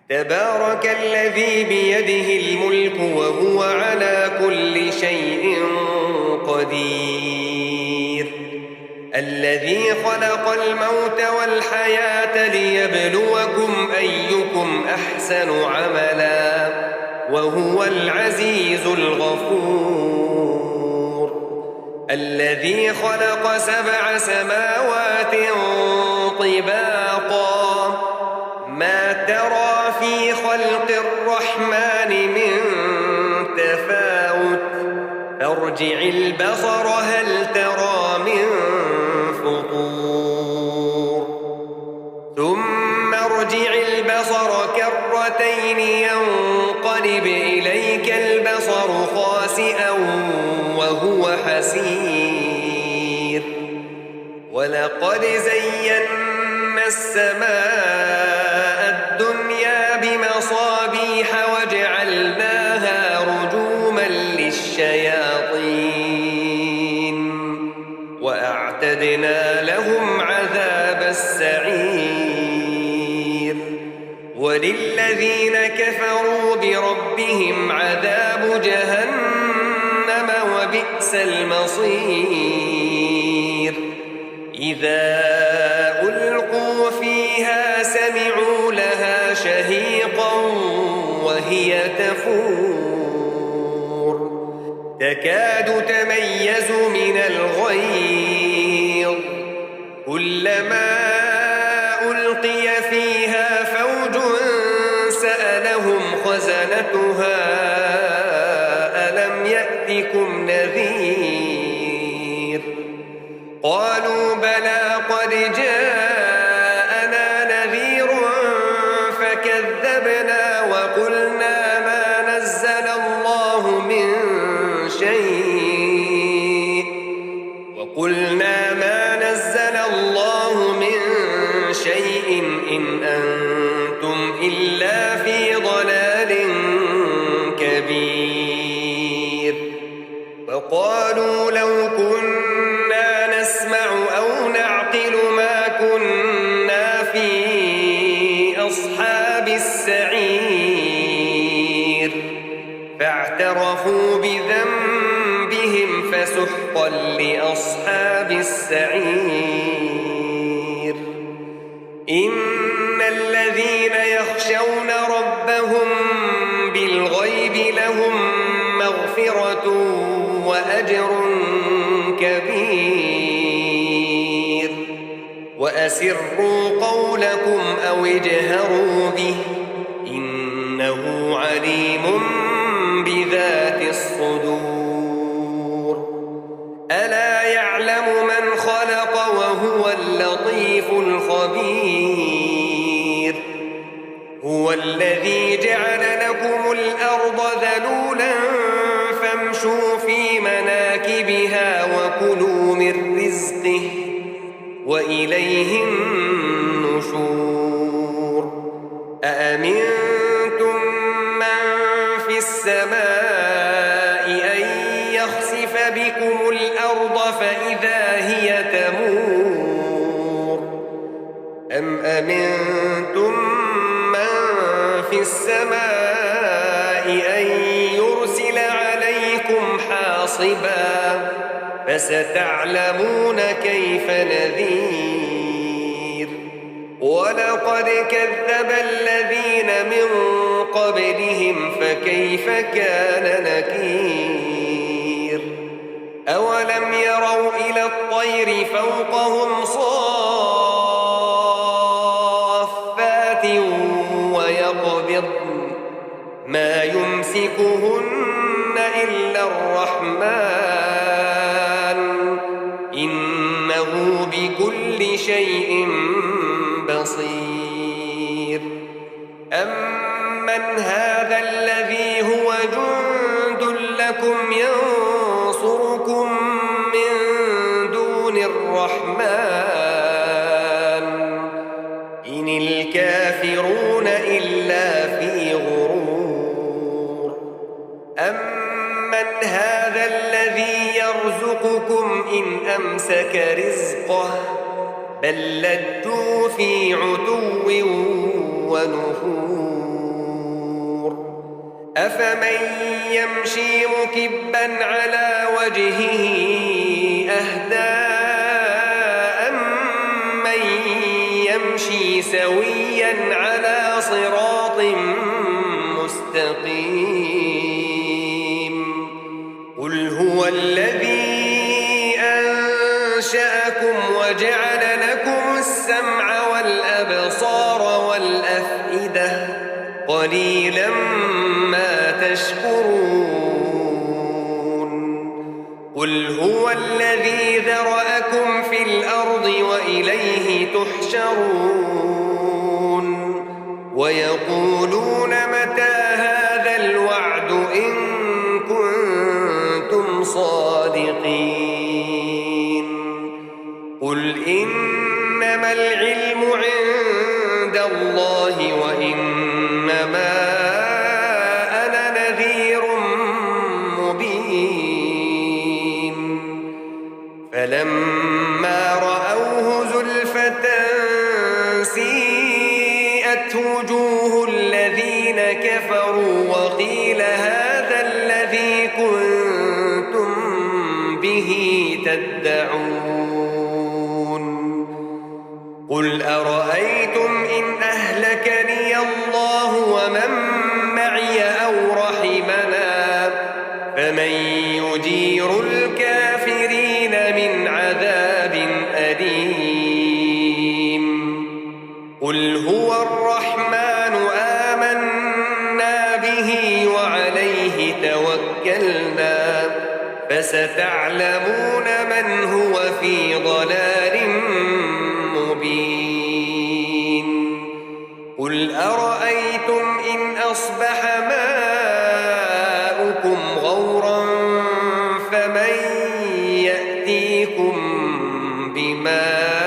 تبارك الذي بيده الملك وهو على كل شيء قدير الذي خلق الموت والحياة ليبلوكم أيكم أحسن عملا وهو العزيز الغفور الذي خلق 7 سماوات طباقا ما ترى في خلق الرحمن من تفاوت فارجع البصر هل ترى من فطور ثم ارجع البصر كرتين ينقلب إليك البصر خاسئا وهو حسير ولقد زينا السماء الدنيا بمصابيح وجعلناها رجوما للشياطين وأعتدنا لهم عذاب السعير وللذين كفروا بربهم عذاب جهنم وبئس المصير إذا ألقوا فيها سمعوا لها شهيقا وهي تفور تكاد تميز من الغيظ كلما ألقي فيها فوج سألهم خزنتها ألم يأتكم نذير قالوا بلى قد جاءنا نذير فكذبنا وقلنا ما نزل الله من شيء إن أنتم إلا في ضلال كبير وقالوا لو كنا نسمع أو نعقل ما كنا في أصحاب السعير فاعترفوا بذنبهم فسحقا لأصحاب السعير إن الذين يخشون ربهم بالغيب لهم مغفرة وأجر كبير وأسروا قولكم أو اجهروا به إنه عليم بذات الصدور ألا يعلم من خلق وهو اللطيف الخبير هو الذي جعل لكم الأرض ذلولا فامشوا في مناكبها وكلوا من رزقه وإليه النشور أأمنتم من في السماء أن يخسف بكم الأرض فإذا هي تمور أم أمنتم من في السماء أن يرسل عليكم حاصبا فستعلمون كيف نذير ولقد كذب الذين من قبلهم فكيف كان نكير أولم يروا إلى الطير فوقهم صافات ويقبضن ما يمسكهن إلا الرحمن إنه بكل شيء بصير أمن هذا الذي هو جند لكم ينصركم من دون الرحمن إن الكافرون إلا في غرور أمن هذا الذي يرزقكم إن أمسك رزقه بل لجوا في عتو ونفور أفمن يمشي مكبا على وجهه أهدى أمن يمشي سويا على صراط مستقيم قل هو الذي أنشأكم وجعل لكم السمع والأبصار والأفئدة قليلا ما تشكرون قل هو الذي ذرأكم في الأرض وإليه تحشرون ويقولون متى هذا الوعد إن كنتم صادقين قل إنما العلم عند الله وإنما أنا نذير مبين فلما رأوه زلفة سيئت وجوه الذين كفروا وقيل هذا الذي كنتم به تدعون قل أرأيتم إن أهلكني الله ومن معي أو رحمنا فمن يجير الكافرين من عذاب أليم قل هو الرحمن آمنا به وعليه توكلنا فستعلمون من هو في ضلال مبين قل أرأيتم إن أصبح ماؤكم غورا فمن يأتيكم بماء